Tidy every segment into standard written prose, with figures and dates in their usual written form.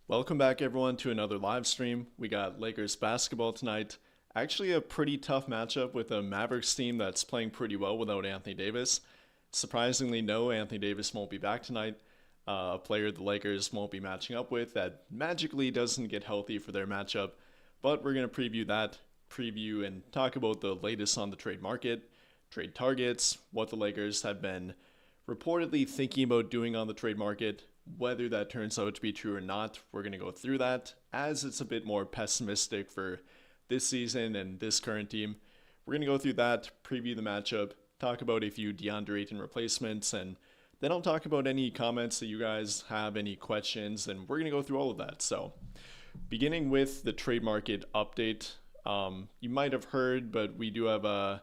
Welcome back, everyone, to another live stream. We got Lakers basketball tonight. Actually, a pretty tough matchup with a Mavericks team that's playing pretty well without Anthony Davis. Surprisingly, no, Anthony Davis won't be back tonight. A player the Lakers won't be matching up with that magically doesn't get healthy for their matchup. But we're going to preview and talk about the latest on the trade market, trade targets, what the Lakers have been reportedly thinking about doing on the trade market. Whether that turns out to be true or not, we're going to go through that as it's a bit more pessimistic for this season and this current team. We're going to go through that, preview the matchup, talk about a few Deandre Ayton replacements, and then I'll talk about any comments that you guys have, any questions, and we're going to go through all of that. So, beginning with the trade market update, you might have heard, but we do have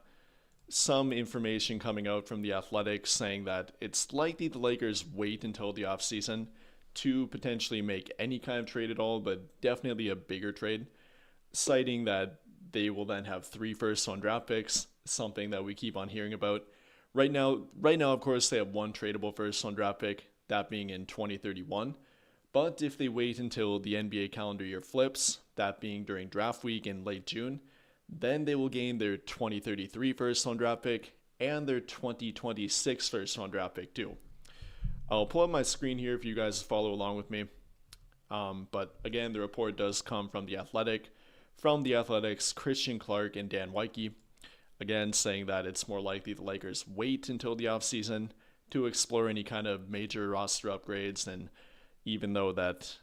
some information coming out from the Athletics saying that it's likely the Lakers wait until the offseason to potentially make any kind of trade at all, but definitely a bigger trade, citing that they will then have 3 first-round draft picks, something that we keep on hearing about. Right now, of course, they have 1 tradable first-round draft pick, that being in 2031. But if they wait until the NBA calendar year flips, that being during draft week in late June, then they will gain their 2033 first-round draft pick and their 2026 first-round draft pick too. I'll pull up my screen here if you guys follow along with me. But again, the report does come from the Athletics, Christian Clark and Dan Weike. Again, saying that it's more likely the Lakers wait until the offseason to explore any kind of major roster upgrades, and even though that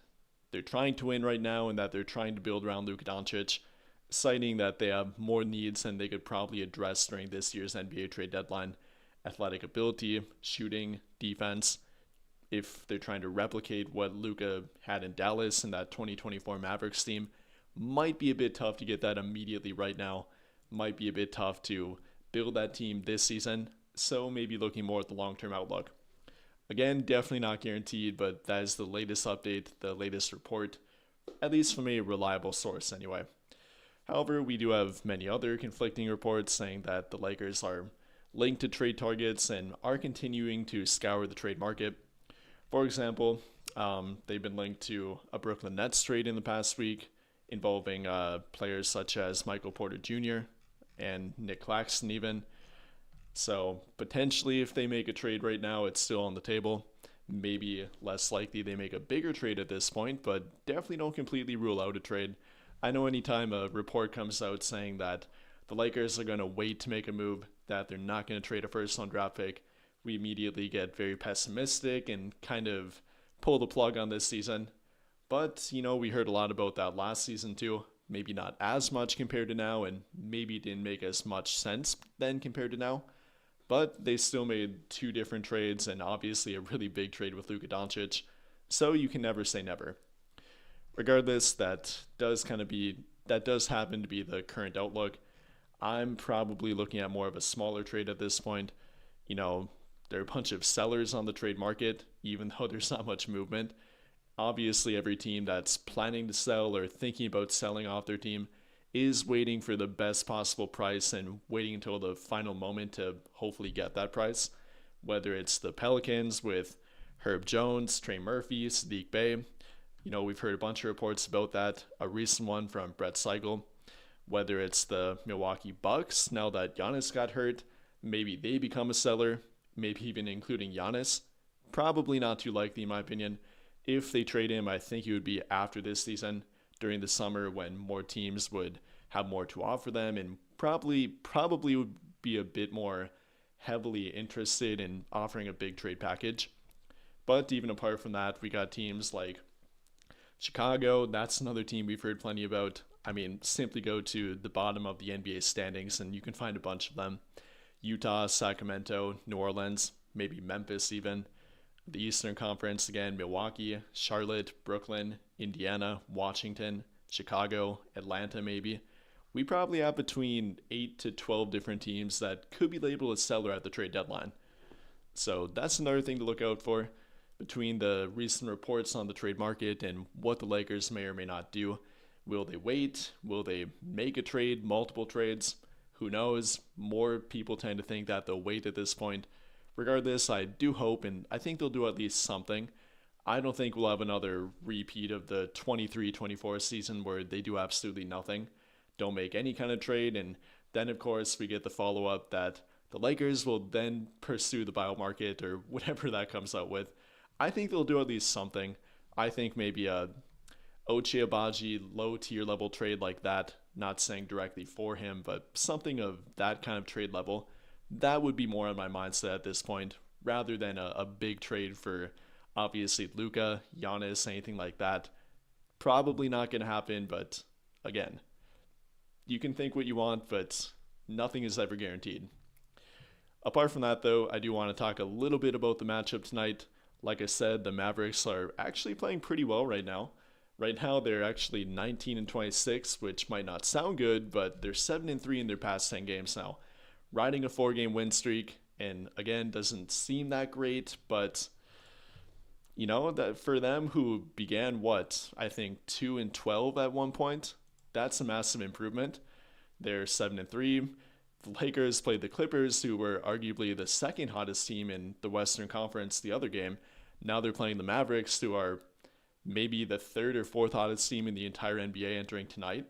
they're trying to win right now and that they're trying to build around Luka Doncic, citing that they have more needs than they could probably address during this year's NBA trade deadline. Athletic ability, shooting, defense. If they're trying to replicate what Luka had in Dallas in that 2024 Mavericks team, might be a bit tough to get that immediately right now. Might be a bit tough to build that team this season, so maybe looking more at the long-term outlook. Again, definitely not guaranteed, but that is the latest update, the latest report, at least from a reliable source anyway. However, we do have many other conflicting reports saying that the Lakers are linked to trade targets and are continuing to scour the trade market. For example, they've been linked to a Brooklyn Nets trade in the past week involving players such as Michael Porter Jr. and Nick Claxton even. So potentially if they make a trade right now, it's still on the table. Maybe less likely they make a bigger trade at this point, but definitely don't completely rule out a trade. I know anytime a report comes out saying that the Lakers are going to wait to make a move, that they're not going to trade a first-round draft pick, we immediately get very pessimistic and kind of pull the plug on this season. But, we heard a lot about that last season too. Maybe not as much compared to now, and maybe didn't make as much sense then compared to now. But they still made 2 different trades, and obviously a really big trade with Luka Doncic. So you can never say never. Regardless, that does happen to be the current outlook. I'm probably looking at more of a smaller trade at this point. There are a bunch of sellers on the trade market, even though there's not much movement. Obviously, every team that's planning to sell or thinking about selling off their team is waiting for the best possible price and waiting until the final moment to hopefully get that price. Whether it's the Pelicans with Herb Jones, Trey Murphy, Sadiq Bey. We've heard a bunch of reports about that. A recent one from Brett Seigel. Whether it's the Milwaukee Bucks, now that Giannis got hurt, maybe they become a seller, maybe even including Giannis. Probably not too likely in my opinion. If they trade him, I think it would be after this season, during the summer when more teams would have more to offer them and probably would be a bit more heavily interested in offering a big trade package. But even apart from that, we got teams like Chicago. That's another team we've heard plenty about. Simply go to the bottom of the NBA standings and you can find a bunch of them. Utah, Sacramento, New Orleans, maybe Memphis even. The Eastern Conference, again, Milwaukee, Charlotte, Brooklyn, Indiana, Washington, Chicago, Atlanta maybe. We probably have between 8 to 12 different teams that could be labeled as seller at the trade deadline. So that's another thing to look out for. Between the recent reports on the trade market and what the Lakers may or may not do. Will they wait? Will they make a trade? Multiple trades? Who knows? More people tend to think that they'll wait at this point. Regardless, I do hope, and I think they'll do at least something. I don't think we'll have another repeat of the 23-24 season where they do absolutely nothing, don't make any kind of trade, and then of course we get the follow-up that the Lakers will then pursue the buyout market or whatever that comes out with. I think they'll do at least something. I think maybe a Ochai Agbaji low tier level trade like that, not saying directly for him, but something of that kind of trade level, that would be more on my mindset at this point, rather than a big trade for obviously Luka, Giannis, anything like that. Probably not going to happen, but again, you can think what you want, but nothing is ever guaranteed. Apart from that, though, I do want to talk a little bit about the matchup tonight. Like I said, the Mavericks are actually playing pretty well right now. Right now, they're actually 19-26, which might not sound good, but they're 7-3 in their past 10 games now. Riding a 4-game win streak, and again, doesn't seem that great, but you know, that for them who began I think 2-12 at one point, that's a massive improvement. They're 7-3. The Lakers played the Clippers, who were arguably the second hottest team in the Western Conference the other game. Now they're playing the Mavericks, who are maybe the third or fourth hottest team in the entire NBA entering tonight.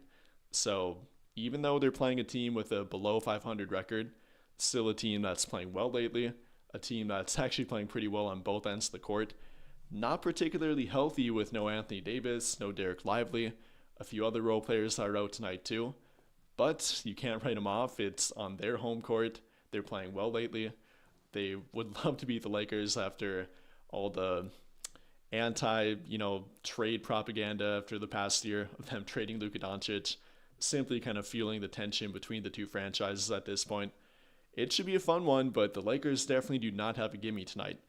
So even though they're playing a team with a below 500 record, still a team that's playing well lately, a team that's actually playing pretty well on both ends of the court. Not particularly healthy with no Anthony Davis, no Derek Lively, a few other role players are out tonight too. But you can't write them off. It's on their home court. They're playing well lately. They would love to beat the Lakers after all the trade propaganda after the past year of them trading Luka Doncic, simply kind of feeling the tension between the two franchises at this point. It should be a fun one, but the Lakers definitely do not have a gimme tonight.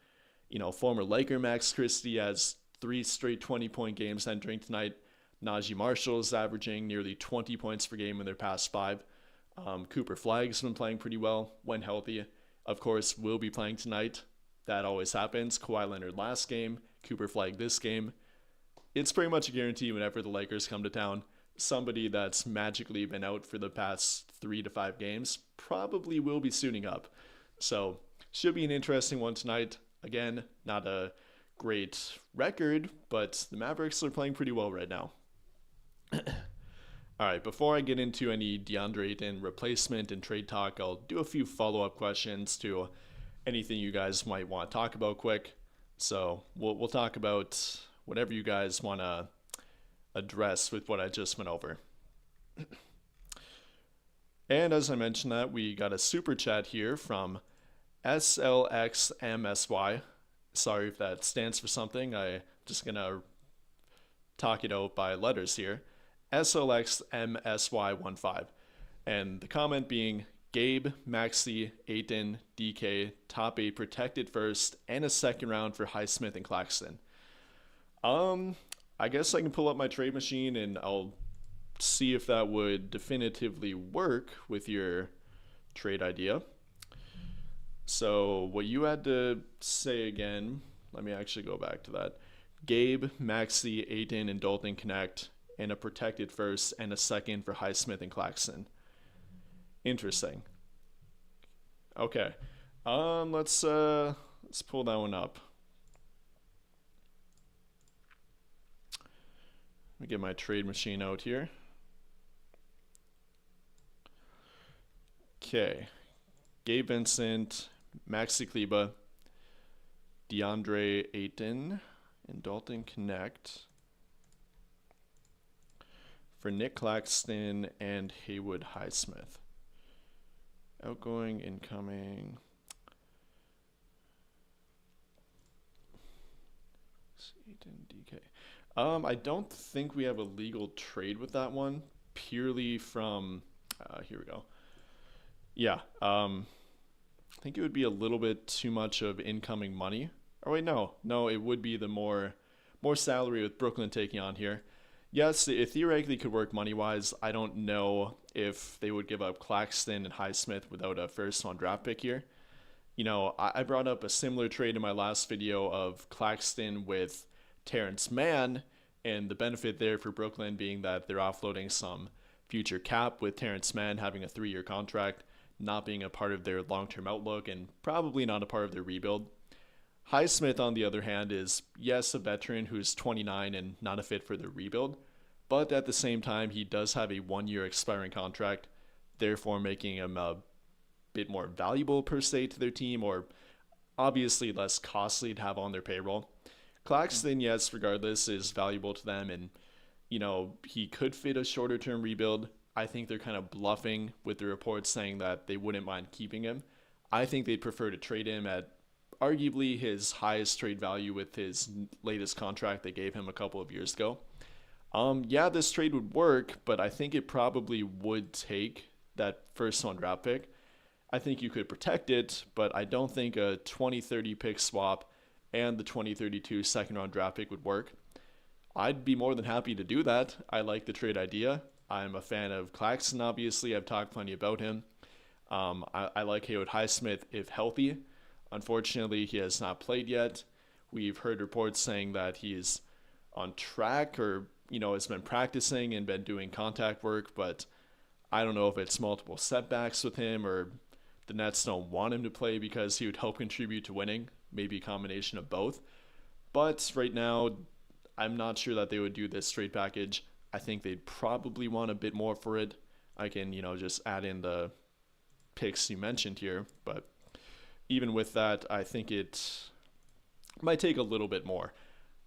Former Laker Max Christie has 3 straight 20-point games entering tonight. Najee Marshall is averaging nearly 20 points per game in their past 5. Cooper Flagg's been playing pretty well when healthy. Of course, will be playing tonight. That always happens. Kawhi Leonard last game, Cooper Flagg this game. It's pretty much a guarantee whenever the Lakers come to town. Somebody that's magically been out for the past 3 to 5 games probably will be suiting up. So, should be an interesting one tonight. Again, not a great record, but the Mavericks are playing pretty well right now. All right, before I get into any Deandre Ayton replacement and trade talk, I'll do a few follow-up questions to anything you guys might want to talk about quick. So we'll talk about whatever you guys want to address with what I just went over. And as I mentioned that, we got a super chat here from SLXMSY. Sorry if that stands for something. I'm just going to talk it out by letters here. SLXMSY15. And the comment being, Gabe, Maxey, Ayton, DK, top 8 protected first, and a second round for Highsmith and Claxton. I guess I can pull up my trade machine and I'll see if that would definitively work with your trade idea. So what you had to say again, let me actually go back to that. Gabe, Maxey, Ayton, and Dalton connect, and a protected first and a second for Highsmith and Claxton. Interesting. Okay. Let's pull that one up. Let me get my trade machine out here. Okay. Gabe Vincent, Maxi Kleber, Deandre Ayton, and Dalton connect for Nick Claxton and Haywood Highsmith. Outgoing, incoming. Ayton, DK. I don't think we have a legal trade with that one. Purely from, here we go. Yeah, I think it would be a little bit too much of incoming money. Oh wait, no, it would be the more salary with Brooklyn taking on here. Yes, it theoretically could work money-wise. I don't know if they would give up Claxton and Highsmith without a first-round draft pick here. I brought up a similar trade in my last video of Claxton with Terrence Mann, and the benefit there for Brooklyn being that they're offloading some future cap with Terrence Mann having a 3-year contract, not being a part of their long-term outlook, and probably not a part of their rebuild. Highsmith, on the other hand, is, yes, a veteran who's 29 and not a fit for the rebuild, but at the same time, he does have a 1 year expiring contract, therefore making him a bit more valuable per se to their team, or obviously less costly to have on their payroll. Claxton, yes, regardless, is valuable to them, and he could fit a shorter term rebuild. I think they're kind of bluffing with the reports saying that they wouldn't mind keeping him. I think they'd prefer to trade him at arguably his highest trade value with his latest contract they gave him a couple of years ago. Yeah, this trade would work, but I think it probably would take that first round draft pick. I think you could protect it, but I don't think a 2030 pick swap and the 2032 second round draft pick would work. I'd be more than happy to do that. I like the trade idea. I'm a fan of Claxton, obviously. I've talked plenty about him. I like Haywood Highsmith if healthy. Unfortunately, he has not played yet. We've heard reports saying that he's on track or, has been practicing and been doing contact work, but I don't know if it's multiple setbacks with him or the Nets don't want him to play because he would help contribute to winning. Maybe a combination of both. But right now, I'm not sure that they would do this trade package. I think they'd probably want a bit more for it. I can, just add in the picks you mentioned here. But even with that, I think it might take a little bit more.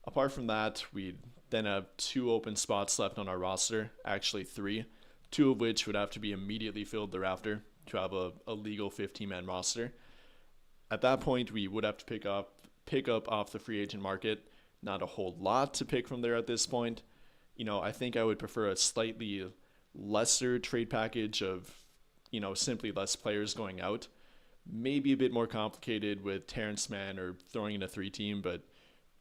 Apart from that, we then have 2 open spots left on our roster. Actually 3. 2 of which would have to be immediately filled thereafter to have a legal 15-man roster. At that point, we would have to pick up off the free agent market. Not a whole lot to pick from there at this point. I think I would prefer a slightly lesser trade package of, simply less players going out. Maybe a bit more complicated with Terrence Mann or throwing in a 3-team, but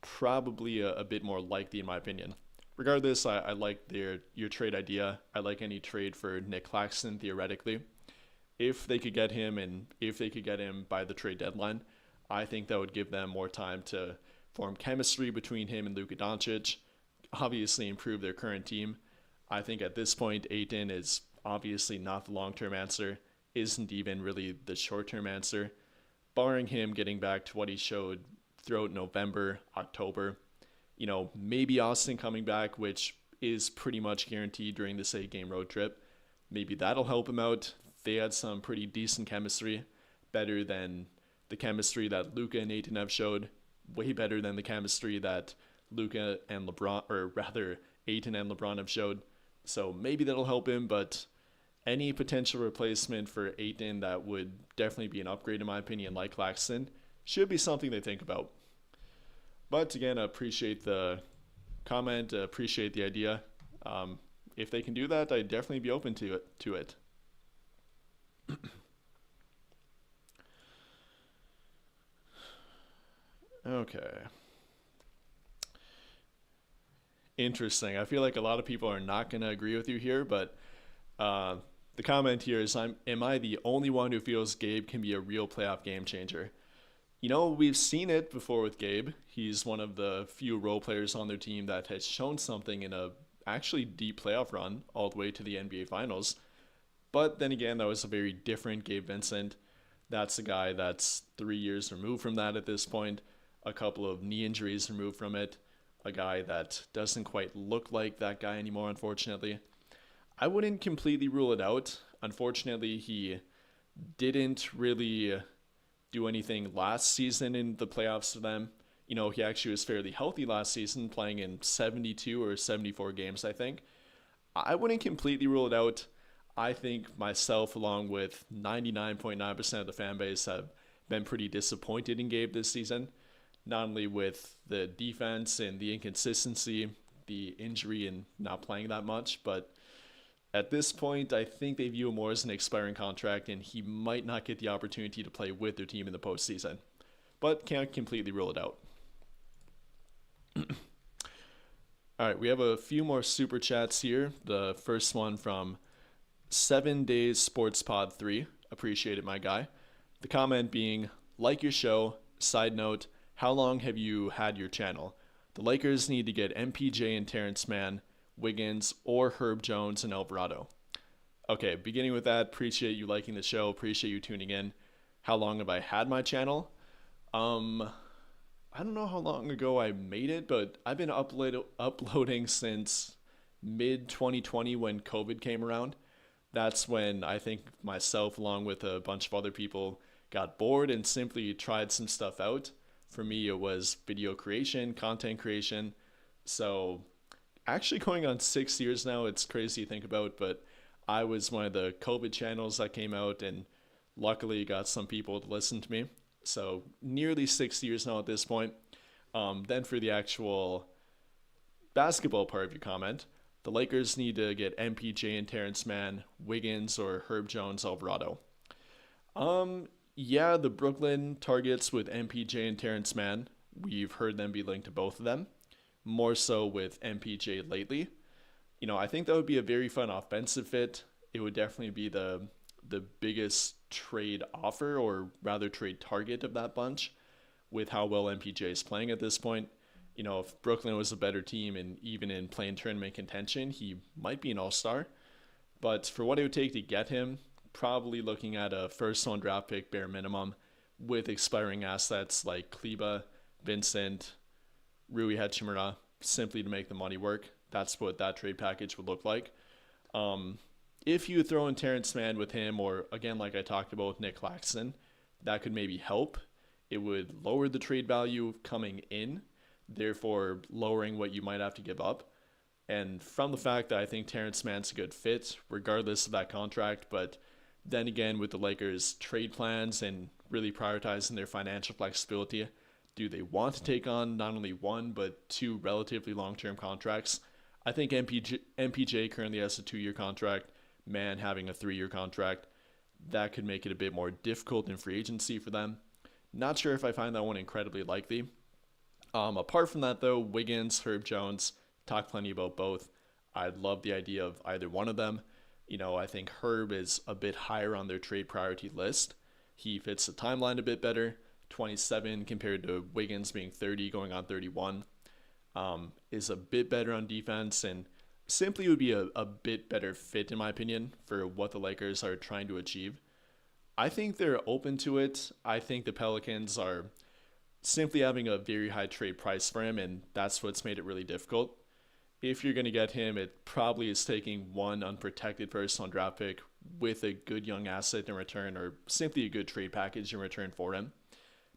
probably a bit more likely in my opinion. Regardless, I like your trade idea. I like any trade for Nick Claxton theoretically. If they could get him and if they could get him by the trade deadline, I think that would give them more time to form chemistry between him and Luka Doncic, obviously improve their current team. I think at this point, Ayton is obviously not the long-term answer, isn't even really the short-term answer. Barring him getting back to what he showed throughout November, October, maybe Austin coming back, which is pretty much guaranteed during this 8-game road trip. Maybe that'll help him out. They had some pretty decent chemistry, better than the chemistry that Luka and Ayton have showed, way better than the chemistry that Luka and LeBron, or rather Ayton and LeBron have showed. So maybe that'll help him, but any potential replacement for Ayton that would definitely be an upgrade in my opinion, like Claxton, should be something they think about. But again, I appreciate the comment, appreciate the idea. If they can do that, I'd definitely be open to it. Okay. Interesting. I feel like a lot of people are not going to agree with you here, but the comment here is, am I the only one who feels Gabe can be a real playoff game changer? We've seen it before with Gabe. He's one of the few role players on their team that has shown something in a actually deep playoff run all the way to the NBA Finals. But then again, that was a very different Gabe Vincent. That's a guy that's 3 years removed from that at this point, a couple of knee injuries removed from it, a guy that doesn't quite look like that guy anymore, unfortunately. I wouldn't completely rule it out. Unfortunately, he didn't really do anything last season in the playoffs for them. He actually was fairly healthy last season, playing in 72 or 74 games, I think. I wouldn't completely rule it out. I think myself, along with 99.9% of the fan base, have been pretty disappointed in Gabe this season. Not only with the defense and the inconsistency, the injury and not playing that much, but at this point, I think they view him more as an expiring contract, and he might not get the opportunity to play with their team in the postseason. But can't completely rule it out. All right, we have a few more super chats here. The first one from 7 Days Sports Pod 3. Appreciate it, my guy. The comment being, like your show. Side note, how long have you had your channel? The Lakers need to get MPJ and Terrence Mann, Wiggins, or Herb Jones and Alvarado. Okay, beginning with that, appreciate you liking the show, appreciate you tuning in. How long have I had my channel? I don't know how long ago I made it, but I've been uploading since mid 2020 when COVID came around. That's when I think myself, along with a bunch of other people, got bored and simply tried some stuff out. For me, it was video creation, content creation. So, actually going on 6 years now, it's crazy to think about, but I was one of the COVID channels that came out and luckily got some people to listen to me. So, nearly 6 years now at this point. Then for the actual basketball part of your comment, the Lakers need to get MPJ and Terrence Mann, Wiggins, or Herb Jones Alvarado. Yeah, the Brooklyn targets with MPJ and Terrence Mann. We've heard them be linked to both of them, more so with MPJ lately. I think that would be a very fun offensive fit. It would definitely be the biggest trade offer, or rather trade target of that bunch, with how well MPJ is playing at this point. If Brooklyn was a better team and even in playing tournament contention, he might be an all-star. But for what it would take to get him, probably looking at a first-round draft pick bare minimum with expiring assets like Kleba, Vincent, Rui Hachimura, simply to make the money work. That's what that trade package would look like. If you throw in Terrence Mann with him, or again, like I talked about with Nick Claxton, that could maybe help. It would lower the trade value coming in, therefore lowering what you might have to give up. And from the fact that I think Terrence Mann's a good fit, regardless of that contract, but then again, with the Lakers' trade plans and really prioritizing their financial flexibility, do they want to take on not only one, but two relatively long-term contracts? I think MPJ currently has a 2-year contract, Mann having a 3-year contract. That could make it a bit more difficult in free agency for them. Not sure if I find that one incredibly likely. Apart from that, though, Wiggins, Herb Jones, talk plenty about both. I'd love the idea of either one of them. I think Herb is a bit higher on their trade priority list. He fits the timeline a bit better. 27 compared to Wiggins being 30, going on 31. Is a bit better on defense and simply would be a bit better fit, in my opinion, for what the Lakers are trying to achieve. I think they're open to it. I think the Pelicans are simply having a very high trade price for him, and that's what's made it really difficult. If you're going to get him, it probably is taking one unprotected first-round draft pick with a good young asset in return, or simply a good trade package in return for him.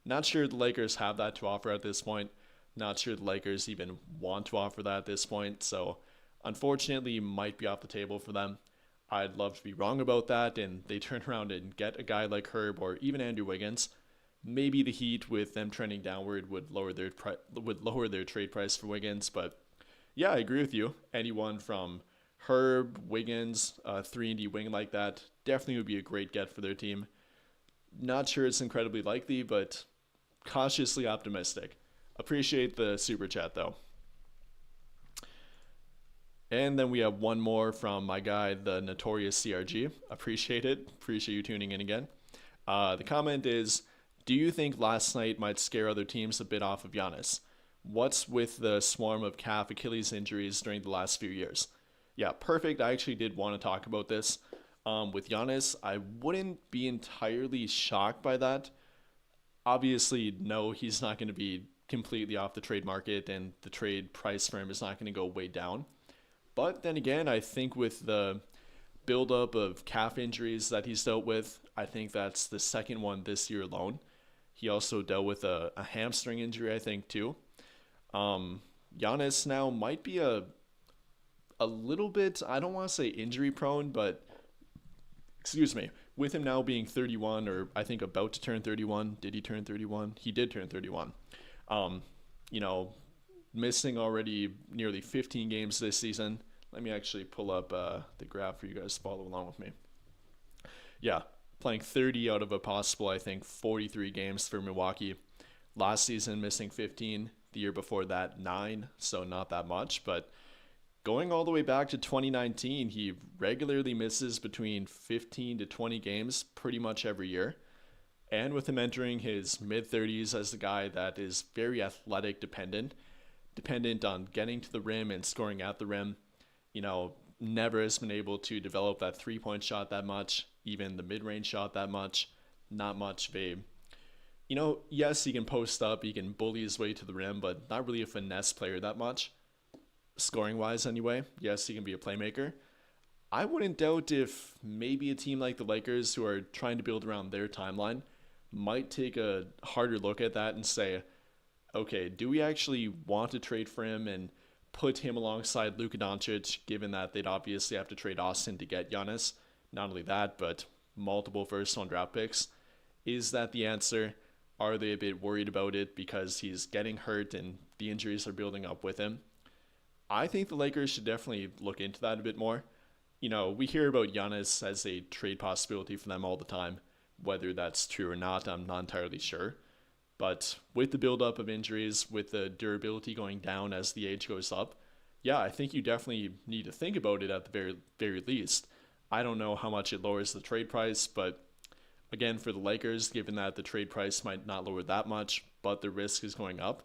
Not sure the Lakers have that to offer at this point. Not sure the Lakers even want to offer that at this point, so unfortunately might be off the table for them. I'd love to be wrong about that, and they turn around and get a guy like Herb or even Andrew Wiggins. Maybe the Heat, with them trending downward, would lower their trade price for Wiggins. But yeah, I agree with you. Anyone from Herb, Wiggins, 3-and-D wing like that definitely would be a great get for their team. Not sure it's incredibly likely, but cautiously optimistic. Appreciate the super chat though. And then we have one more from my guy, the notorious CRG. Appreciate it. Appreciate you tuning in again. The comment is, do you think last night might scare other teams a bit off of Giannis? What's with the swarm of calf Achilles injuries during the last few years? Yeah, perfect. I actually did want to talk about this. With Giannis, I wouldn't be entirely shocked by that. Obviously, no, he's not going to be completely off the trade market, and the trade price for him is not going to go way down. But then again, I think with the buildup of calf injuries that he's dealt with, I think that's the second one this year alone. He also dealt with a hamstring injury, I think, too. Giannis now might be a little bit, I don't want to say injury prone, but excuse me, with him now being 31, or I think about to turn 31. Did he turn 31? He did turn 31. Missing already nearly 15 games this season. Let me actually pull up the graph for you guys to follow along with me. Yeah, playing 30 out of a possible, I think, 43 games for Milwaukee. Last season, missing 15. The year before that, 9. So not that much. But going all the way back to 2019, he regularly misses between 15 to 20 games pretty much every year. And with him entering his mid-30s as the guy that is very athletic dependent on getting to the rim and scoring at the rim, never has been able to develop that three-point shot that much, even the mid-range shot that much. Not much of a Yes, he can post up, he can bully his way to the rim, but not really a finesse player that much, scoring wise anyway. Yes, he can be a playmaker. I wouldn't doubt if maybe a team like the Lakers, who are trying to build around their timeline, might take a harder look at that and say, okay, do we actually want to trade for him and put him alongside Luka Doncic, given that they'd obviously have to trade Austin to get Giannis? Not only that, but multiple first-round draft picks. Is that the answer? Are they a bit worried about it because he's getting hurt and the injuries are building up with him? I think the Lakers should definitely look into that a bit more. We hear about Giannis as a trade possibility for them all the time. Whether that's true or not, I'm not entirely sure. But with the buildup of injuries, with the durability going down as the age goes up, yeah, I think you definitely need to think about it at the very least. I don't know how much it lowers the trade price, but again, for the Lakers, given that the trade price might not lower that much, but the risk is going up,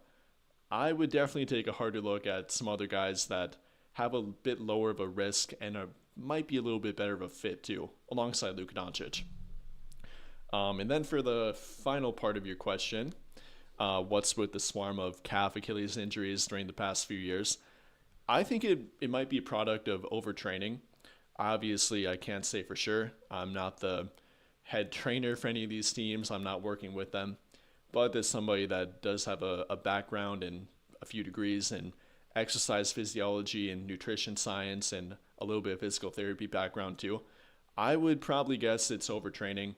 I would definitely take a harder look at some other guys that have a bit lower of a risk and might be a little bit better of a fit too, alongside Luka Doncic. And then for the final part of your question, what's with the swarm of calf Achilles injuries during the past few years? I think it might be a product of overtraining. Obviously, I can't say for sure. I'm not the head trainer for any of these teams. I'm not working with them. But as somebody that does have a background and a few degrees in exercise physiology and nutrition science and a little bit of physical therapy background too, I would probably guess it's overtraining.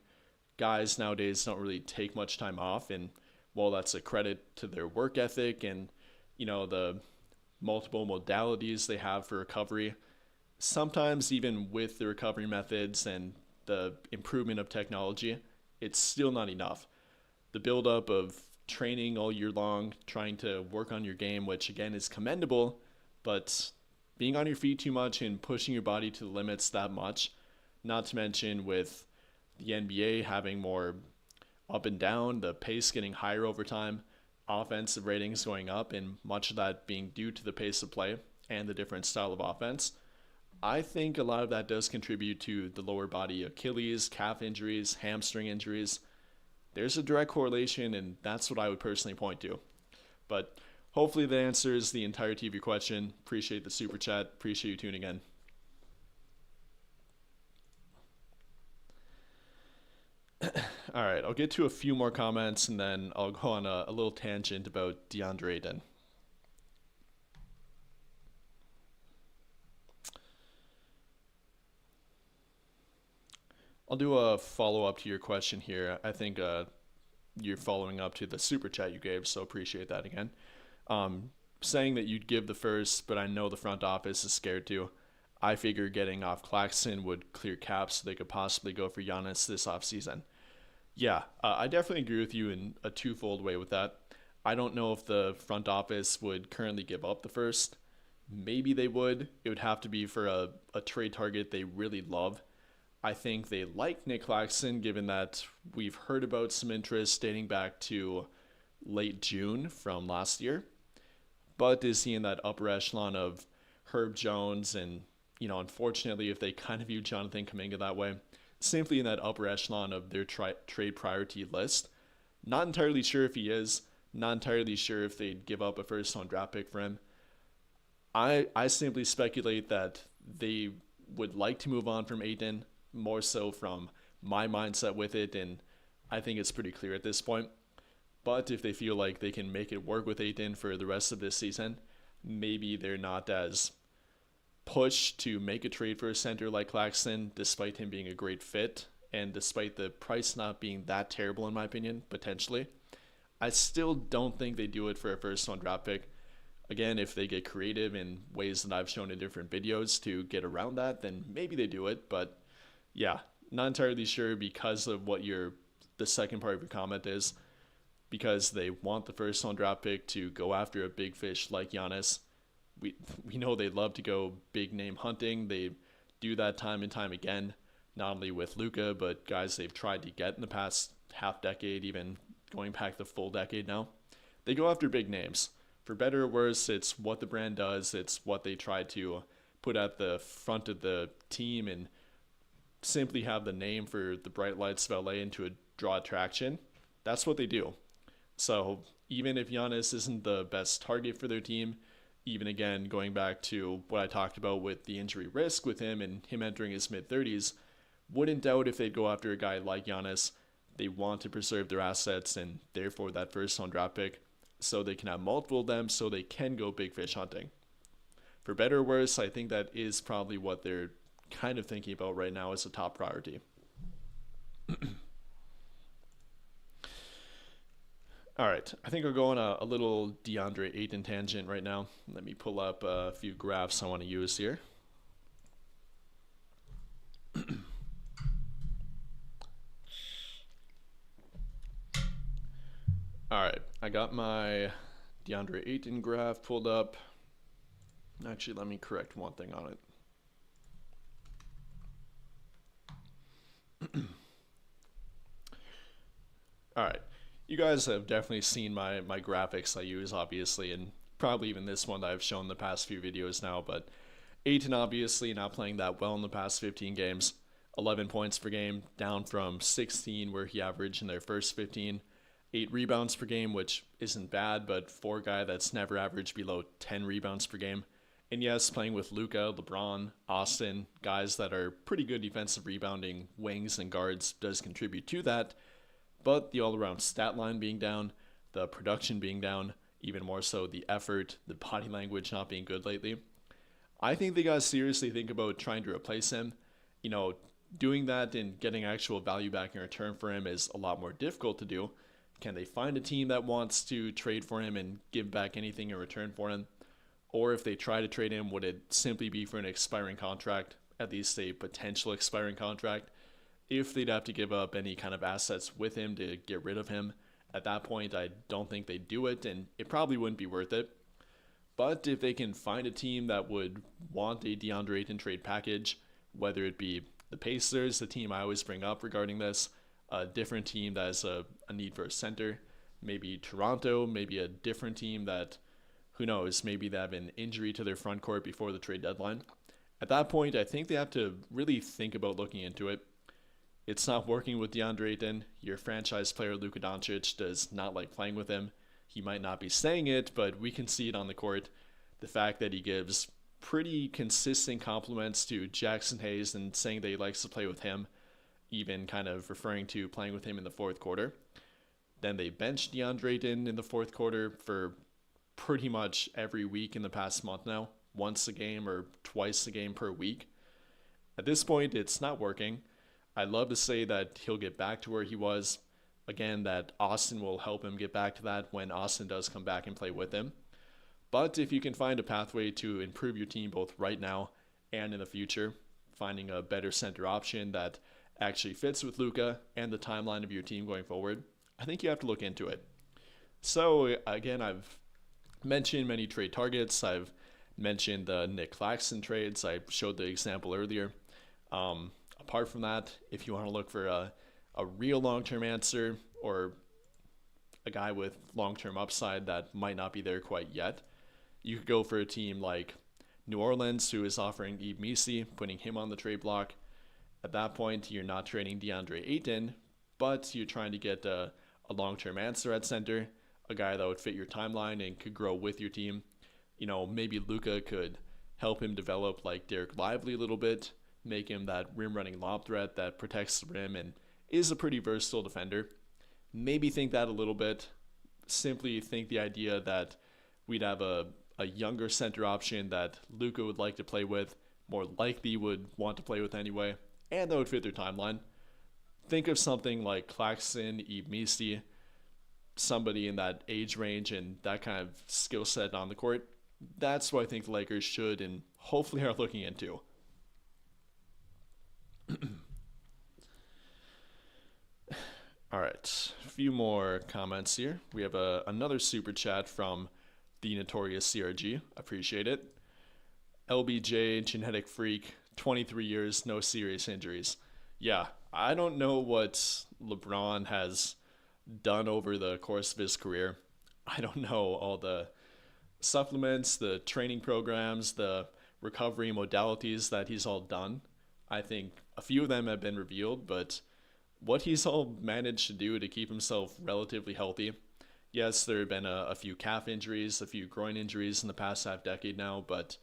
Guys nowadays don't really take much time off, and while that's a credit to their work ethic and the multiple modalities they have for recovery, sometimes even with the recovery methods and the improvement of technology, it's still not enough. The buildup of training all year long, trying to work on your game, which again is commendable, but being on your feet too much and pushing your body to the limits that much, not to mention with the NBA having more up and down, the pace getting higher over time, offensive ratings going up, and much of that being due to the pace of play and the different style of offense. I think a lot of that does contribute to the lower body Achilles, calf injuries, hamstring injuries. There's a direct correlation, and that's what I would personally point to. But hopefully that answers the entirety of your question. Appreciate the super chat. Appreciate you tuning in. All right, I'll get to a few more comments, and then I'll go on a little tangent about Deandre Ayton. I'll do a follow-up to your question here. I think you're following up to the super chat you gave, so appreciate that again. Saying that you'd give the first, but I know the front office is scared to. I figure getting off Claxton would clear cap so they could possibly go for Giannis this offseason. Yeah, I definitely agree with you in a twofold way with that. I don't know if the front office would currently give up the first. Maybe they would. It would have to be for a trade target they really love. I think they like Nick Claxton, given that we've heard about some interest dating back to late June from last year. But is he in that upper echelon of Herb Jones and, unfortunately, if they kind of view Jonathan Kuminga that way, simply in that upper echelon of their trade priority list? Not entirely sure if he is. Not entirely sure if they'd give up a first-round draft pick for him. I simply speculate that they would like to move on from Ayton, more so from my mindset with it, and I think it's pretty clear at this point. But if they feel like they can make it work with Ayton for the rest of this season, maybe they're not as pushed to make a trade for a center like Claxton, despite him being a great fit, and despite the price not being that terrible in my opinion, potentially. I still don't think they do it for a first-round draft pick. Again, if they get creative in ways that I've shown in different videos to get around that, then maybe they do it, but yeah, not entirely sure because of what the second part of your comment is, because they want the first round draft pick to go after a big fish like Giannis. We know they love to go big name hunting. They do that time and time again, not only with Luka, but guys they've tried to get in the past half decade, even going back the full decade now. They go after big names. For better or worse, it's what the brand does. It's what they try to put at the front of the team and simply have the name for the bright lights of LA and to draw attraction. that's what they do. So even if Giannis isn't the best target for their team, even again, going back to what I talked about with the injury risk with him and him entering his mid 30s, wouldn't doubt if they'd go after a guy like Giannis. They want to preserve their assets and therefore that first round draft pick so they can have multiple of them so they can go big fish hunting. For better or worse, I think that is probably what they're kind of thinking about right now as a top priority. All right, I think we're going a little Deandre Ayton tangent right now. Let me pull up a few graphs I want to use here. All right, I got my Deandre Ayton graph pulled up. Actually, let me correct one thing on it. All right, you guys have definitely seen my graphics I use, obviously, and probably even this one that I've shown the past few videos now, but Ayton obviously not playing that well in the past 15 games. 11 points per game, down from 16 where he averaged in their first 15. 8 rebounds per game, which isn't bad, but for a guy that's never averaged below 10 rebounds per game. And yes, playing with Luka, LeBron, Austin, guys that are pretty good defensive rebounding wings and guards does contribute to that. But the all-around stat line being down, the production being down, even more so the effort, the body language not being good lately. I think they gotta seriously think about trying to replace him. You know, doing that and getting actual value back in return for him is a lot more difficult to do. Can they find a team that wants to trade for him and give back anything in return for him? Or if they try to trade him, would it simply be for an expiring contract, at least a potential expiring contract? If they'd have to give up any kind of assets with him to get rid of him, at that point, I don't think they'd do it, and it probably wouldn't be worth it. But if they can find a team that would want a Deandre Ayton trade package, whether it be the Pacers, the team I always bring up regarding this, a different team that has a need for a center, maybe Toronto, maybe a different team that, who knows, maybe they have an injury to their front court before the trade deadline. At that point, I think they have to really think about looking into it. It's not working with Deandre Ayton. Your franchise player, Luka Doncic, does not like playing with him. He might not be saying it, but we can see it on the court. The fact that he gives pretty consistent compliments to Jackson Hayes and saying that he likes to play with him, even kind of referring to playing with him in the fourth quarter. Then they benched Deandre Ayton in the fourth quarter for pretty much every week in the past month now, once a game or twice a game per week. At this point, it's not working. I'd love to say that he'll get back to where he was. Again, that Austin will help him get back to that when Austin does come back and play with him. But if you can find a pathway to improve your team both right now and in the future, finding a better center option that actually fits with Luka and the timeline of your team going forward, I think you have to look into it. So again, I've mentioned many trade targets. I've mentioned the Nick Claxton trades. I showed the example earlier. Apart from that, if you want to look for a real long-term answer or a guy with long-term upside that might not be there quite yet, you could go for a team like New Orleans, who is offering Yves Missi, putting him on the trade block. At that point, you're not trading Deandre Ayton, but you're trying to get a long-term answer at center, a guy that would fit your timeline and could grow with your team. You know, maybe Luka could help him develop like Derek Lively a little bit, make him that rim-running lob threat that protects the rim and is a pretty versatile defender. Maybe think that a little bit. Simply think the idea that we'd have a younger center option that Luka would like to play with, more likely would want to play with anyway, and that would fit their timeline. Think of something like Claxton, Yves Missi, somebody in that age range and that kind of skill set on the court. That's what I think the Lakers should and hopefully are looking into. All right, a few more comments here. We have another super chat from the notorious CRG. Appreciate it. LBJ, genetic freak, 23 years, no serious injuries. Yeah, I don't know what LeBron has done over the course of his career. I don't know all the supplements, the training programs, the recovery modalities that he's all done. I think a few of them have been revealed, but what he's all managed to do to keep himself relatively healthy. Yes, there have been a few calf injuries, a few groin injuries in the past half decade now, but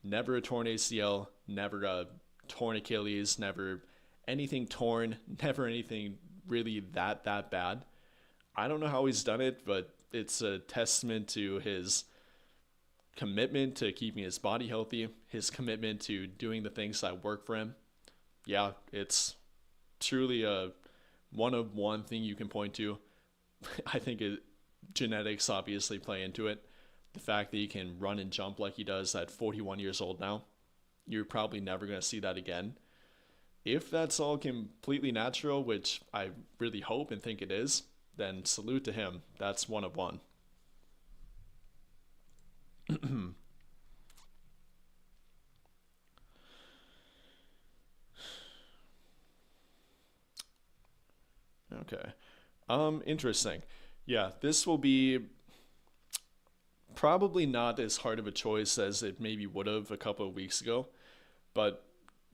never a torn ACL, never a torn Achilles, never anything torn, never anything really that bad. I don't know how he's done it, but it's a testament to his commitment to keeping his body healthy, his commitment to doing the things that work for him. Yeah, it's truly a one of one thing you can point to. I think genetics obviously play into it. The fact that he can run and jump like he does at 41 years old now, you're probably never going to see that again. If that's all completely natural, which I really hope and think it is, then salute to him. That's one of one. Okay. Interesting. Yeah, this will be probably not as hard of a choice as it maybe would have a couple of weeks ago, but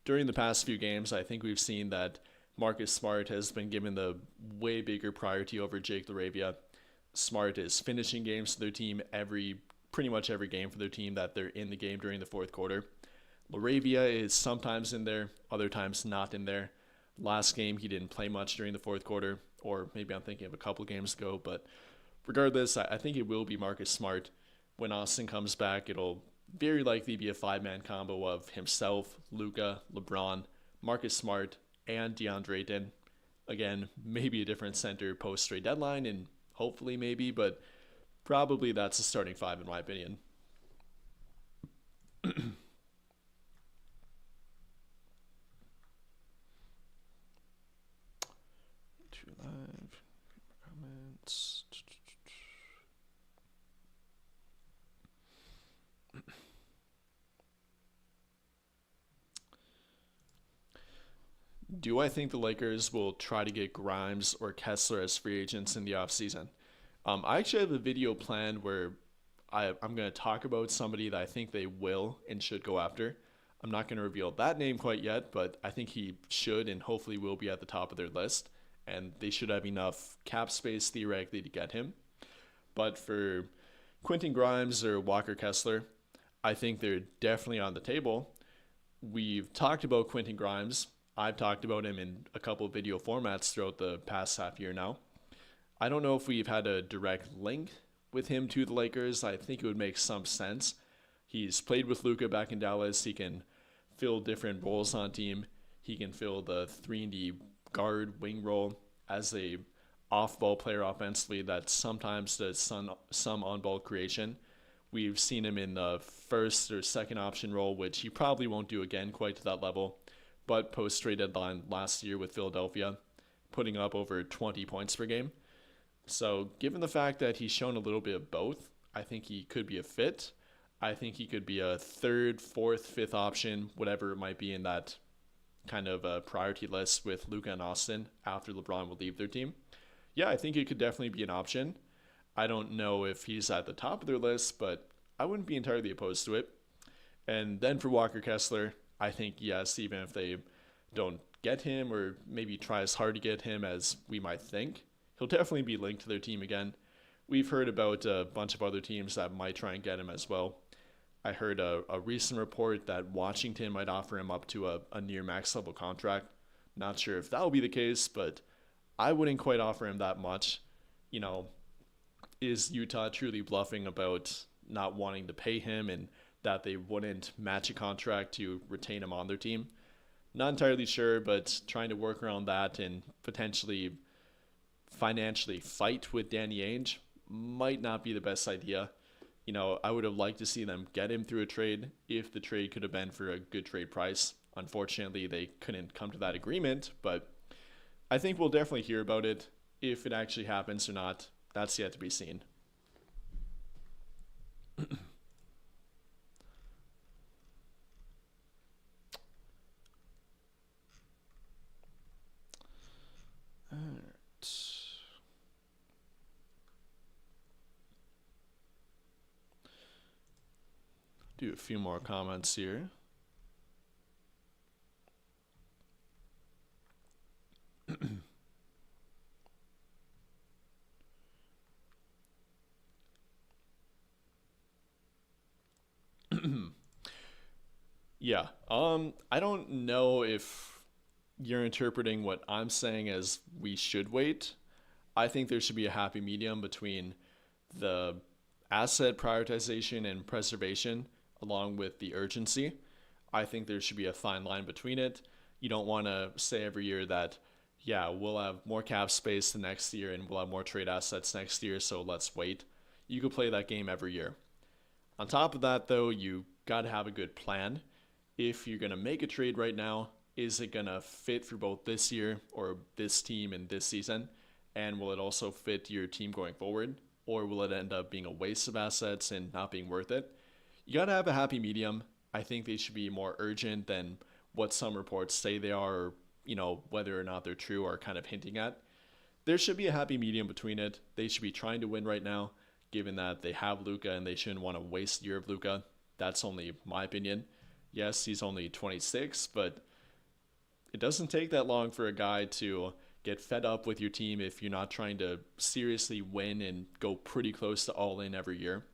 during the past few games, I think we've seen that Marcus Smart has been given the way bigger priority over Jake LaRavia. Smart is finishing games for their team pretty much every game for their team that they're in the game during the fourth quarter. LaRavia is sometimes in there, other times not in there. Last game, he didn't play much during the fourth quarter, or maybe I'm thinking of a couple games ago, but regardless, I think it will be Marcus Smart. When Austin comes back, it'll very likely be a five-man combo of himself, Luka, LeBron, Marcus Smart, and Deandre Ayton. Again, maybe a different center post-trade deadline, and hopefully maybe, but probably that's the starting five in my opinion. Two live comments. Do I think the Lakers will try to get Grimes or Kessler as free agents in the offseason? I actually have a video planned where I'm going to talk about somebody that I think they will and should go after. I'm not going to reveal that name quite yet, but I think he should and hopefully will be at the top of their list. And they should have enough cap space theoretically to get him. But for Quentin Grimes or Walker Kessler, I think they're definitely on the table. We've talked about Quentin Grimes. I've talked about him in a couple of video formats throughout the past half year now. I don't know if we've had a direct link with him to the Lakers. I think it would make some sense. He's played with Luka back in Dallas. He can fill different roles on team. He can fill the 3-and-D guard wing role as a off-ball player offensively that sometimes does some on-ball creation. We've seen him in the first or second option role, which he probably won't do again quite to that level, but post-trade deadline last year with Philadelphia, putting up over 20 points per game. So given the fact that he's shown a little bit of both, I think he could be a fit. I think he could be a third, fourth, fifth option, whatever it might be in that kind of a priority list with Luka and Austin after LeBron will leave their team. Yeah, I think it could definitely be an option. I don't know if he's at the top of their list, but I wouldn't be entirely opposed to it. And then for Walker Kessler, I think yes, even if they don't get him or maybe try as hard to get him as we might think, he'll definitely be linked to their team again. We've heard about a bunch of other teams that might try and get him as well. I heard a recent report that Washington might offer him up to a near max level contract. Not sure if that will be the case, but I wouldn't quite offer him that much. You know, is Utah truly bluffing about not wanting to pay him and that they wouldn't match a contract to retain him on their team? Not entirely sure, but trying to work around that and potentially financially fight with Danny Ainge might not be the best idea. You know, I would have liked to see them get him through a trade if the trade could have been for a good trade price. Unfortunately, they couldn't come to that agreement, but I think we'll definitely hear about it. If it actually happens or not, that's yet to be seen. Do a few more comments here. Yeah. I don't know if you're interpreting what I'm saying as we should wait. I think there should be a happy medium between the asset prioritization and preservation along with the urgency. I think there should be a fine line between it. You don't want to say every year that, yeah, we'll have more cap space the next year and we'll have more trade assets next year, so let's wait. You could play that game every year. On top of that, though, you got to have a good plan. If you're going to make a trade right now, is it going to fit for both this year or this team and this season? And will it also fit your team going forward? Or will it end up being a waste of assets and not being worth it? You got to have a happy medium. I think they should be more urgent than what some reports say they are, or, whether or not they're true are kind of hinting at. There should be a happy medium between it. They should be trying to win right now, given that they have Luka and they shouldn't want to waste a year of Luka. That's only my opinion. Yes, he's only 26, but it doesn't take that long for a guy to get fed up with your team if you're not trying to seriously win and go pretty close to all in every year.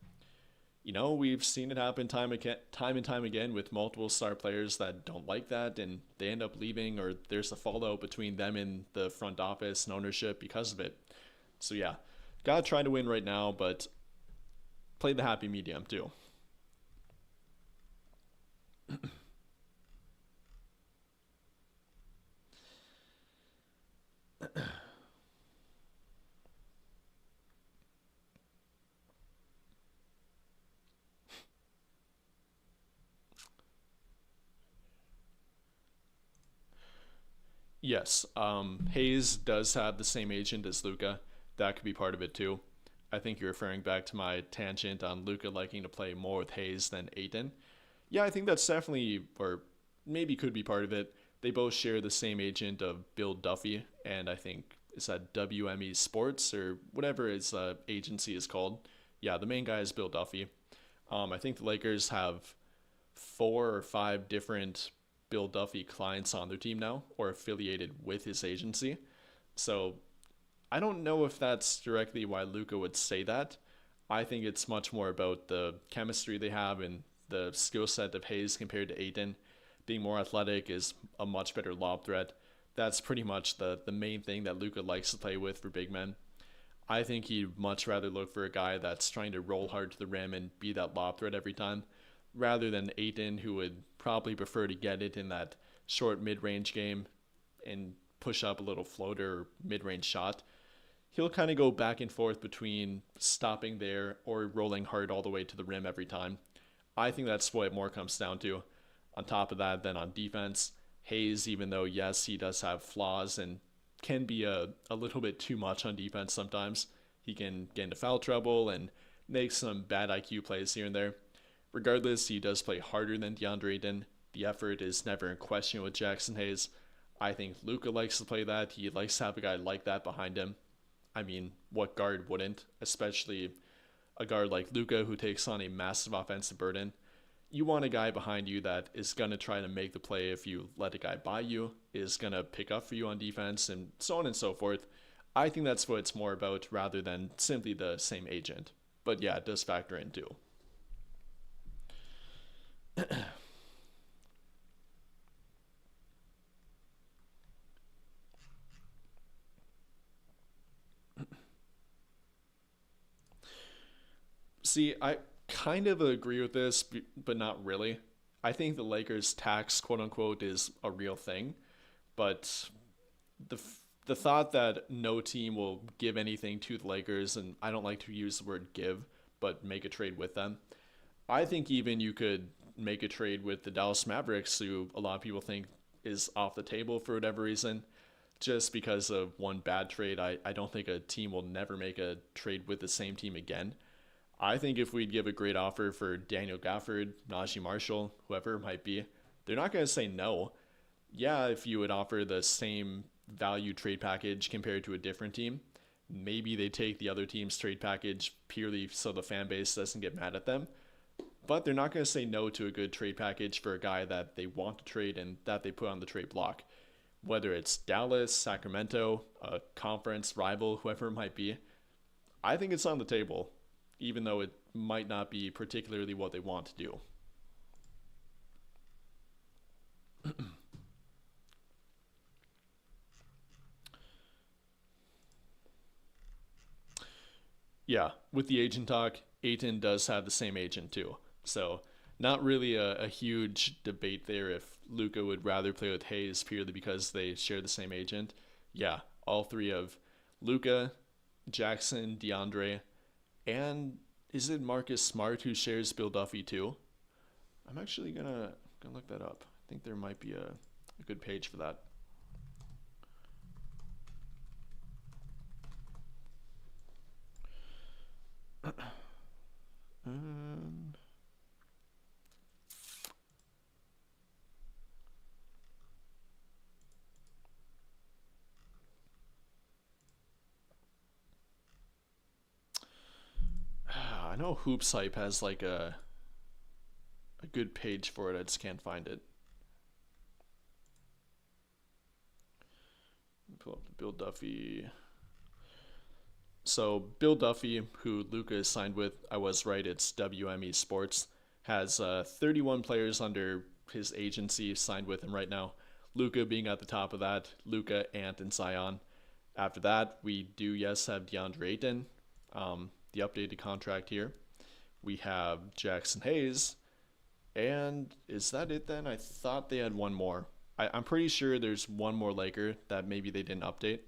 We've seen it happen time and time again with multiple star players that don't like that and they end up leaving, or there's a fallout between them and the front office and ownership because of it. So yeah, gotta try to win right now, but play the happy medium too. Yes, Hayes does have the same agent as Luca. That could be part of it too. I think you're referring back to my tangent on Luca liking to play more with Hayes than Ayton. Yeah, I think that's definitely, or maybe could be part of it. They both share the same agent of Bill Duffy, and I think is that WME Sports or whatever his agency is called. Yeah, the main guy is Bill Duffy. I think the Lakers have 4 or 5 different Bill Duffy clients on their team now, or affiliated with his agency. So I don't know if that's directly why Luca would say that. I think it's much more about the chemistry they have and the skill set of Hayes compared to Ayton. Being more athletic is a much better lob threat. That's pretty much the main thing that Luca likes to play with for big men. I think he'd much rather look for a guy that's trying to roll hard to the rim and be that lob threat every time, rather than Ayton, who would probably prefer to get it in that short mid-range game and push up a little floater or mid-range shot. He'll kind of go back and forth between stopping there or rolling hard all the way to the rim every time. I think that's what it more comes down to. On top of that, then on defense, Hayes, even though, yes, he does have flaws and can be a little bit too much on defense sometimes, he can get into foul trouble and make some bad IQ plays here and there. Regardless, he does play harder than Deandre Ayton. The effort is never in question with Jackson Hayes. I think Luka likes to play that. He likes to have a guy like that behind him. I mean, what guard wouldn't? Especially a guard like Luka who takes on a massive offensive burden. You want a guy behind you that is going to try to make the play if you let a guy by you, is going to pick up for you on defense, and so on and so forth. I think that's what it's more about rather than simply the same agent. But yeah, it does factor in too. See, I kind of agree with this, but not really. I think the Lakers tax, quote unquote, is a real thing, but the the thought that no team will give anything to the Lakers, and I don't like to use the word give, but make a trade with them. I think even you could make a trade with the Dallas Mavericks, who a lot of people think is off the table for whatever reason. Just because of one bad trade, I don't think a team will never make a trade with the same team again. I think if we'd give a great offer for Daniel Gafford, Najee Marshall, whoever it might be, they're not going to say no. Yeah, if you would offer the same value trade package compared to a different team, maybe they take the other team's trade package purely so the fan base doesn't get mad at them. But they're not going to say no to a good trade package for a guy that they want to trade and that they put on the trade block. Whether it's Dallas, Sacramento, a conference rival, whoever it might be, I think it's on the table, even though it might not be particularly what they want to do. Yeah, with the agent talk, Ayton does have the same agent too. So not really a huge debate there if Luca would rather play with Hayes purely because they share the same agent. Yeah, all three of Luca, Jackson, DeAndre, and is it Marcus Smart who shares Bill Duffy too? I'm actually gonna look that up. I think there might be a good page for that. Um, I know Hoops Hype has like a good page for it. I just can't find it. Pull up the Bill Duffy. So Bill Duffy, who Luca is signed with, I was right. It's WME Sports. Has 31 players under his agency signed with him right now. Luca being at the top of that. Luca, Ant, and Zion. After that, we do yes have Deandre Ayton, the updated contract here. We have Jackson Hayes, and is that it then? I thought they had one more. I'm pretty sure there's one more Laker that maybe they didn't update.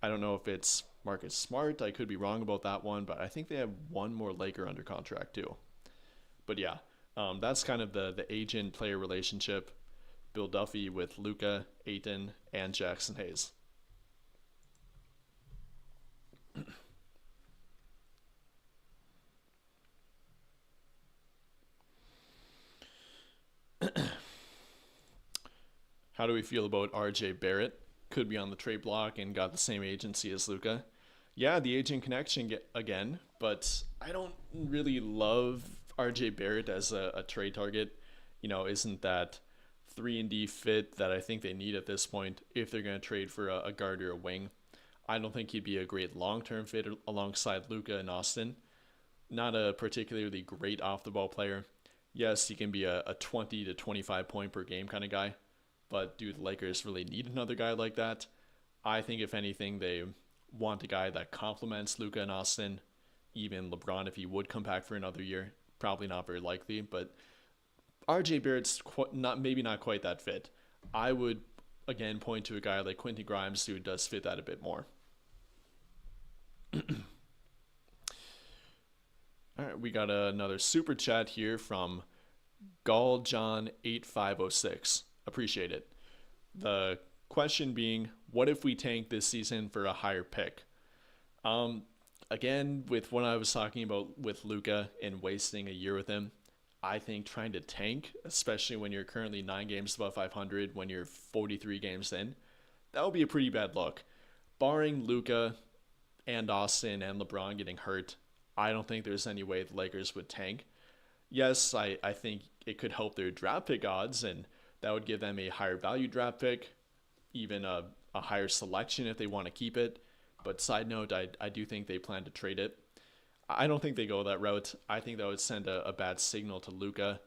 I don't know if it's Marcus Smart. I could be wrong about that one, but I think they have one more Laker under contract too. But yeah, that's kind of the agent player relationship. Bill Duffy with Luca, Ayton, and Jackson Hayes. How do we feel about RJ Barrett? Could be on the trade block and got the same agency as Luca. Yeah, the agent connection again, but I don't really love RJ Barrett as a trade target. Isn't that 3 and D fit that I think they need at this point if they're going to trade for a guard or a wing. I don't think he'd be a great long-term fit alongside Luca and Austin. Not a particularly great off-the-ball player. Yes, he can be a 20 to 25 point per game kind of guy, but do the Lakers really need another guy like that? I think if anything, they want a guy that complements Luca and Austin, even LeBron if he would come back for another year. Probably not very likely, but RJ Barrett's not quite that fit. I would again point to a guy like Quentin Grimes who does fit that a bit more. All right, we got another super chat here from Galjohn8506. Appreciate it. The question being, what if we tank this season for a higher pick? Again, with what I was talking about with Luca and wasting a year with him, I think trying to tank, especially when you're currently 9 games above 500, when you're 43 games in, that would be a pretty bad look. Barring Luca and Austin and LeBron getting hurt, I don't think there's any way the Lakers would tank. Yes, I think it could help their draft pick odds, and that would give them a higher value draft pick, even a higher selection if they want to keep it. But side note, I do think they plan to trade it. I don't think they go that route. I think that would send a bad signal to Luca,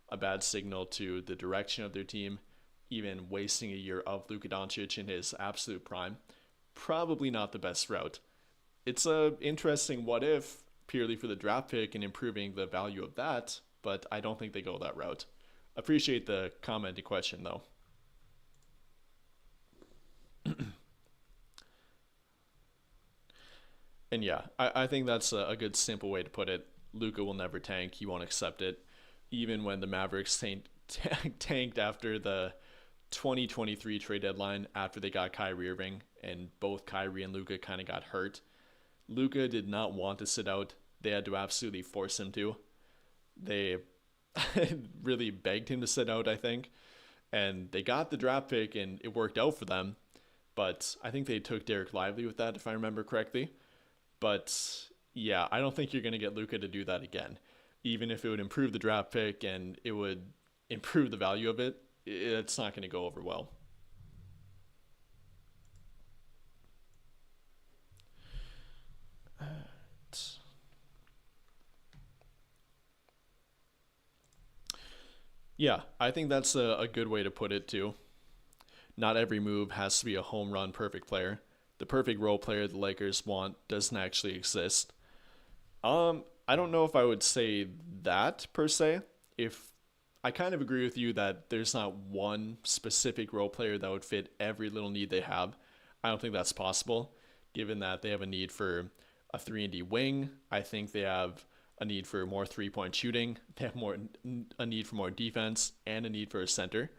a bad signal to the direction of their team, even wasting a year of Luka Doncic in his absolute prime. Probably not the best route. It's a interesting what if purely for the draft pick and improving the value of that, but I don't think they go that route. Appreciate the comment and question though. And yeah, I think that's a good simple way to put it. Luka will never tank. He won't accept it. Even when the Mavericks tanked after the 2023 trade deadline, after they got Kyrie Irving, and both Kyrie and Luka kind of got hurt. Luka did not want to sit out. They had to absolutely force him to. They really begged him to sit out, I think. And they got the draft pick, and it worked out for them. But I think they took Derek Lively with that, if I remember correctly. But yeah, I don't think you're going to get Luka to do that again. Even if it would improve the draft pick and it would improve the value of it, it's not going to go over well. Yeah, I think that's a good way to put it too. Not every move has to be a home run perfect player. The perfect role player the Lakers want doesn't actually exist. I don't know if I would say that per se. If I kind of agree with you that there's not one specific role player that would fit every little need they have. I don't think that's possible, given that they have a need for a 3-and-D wing. I think they have a need for more three-point shooting. They have a need for more defense and a need for a center.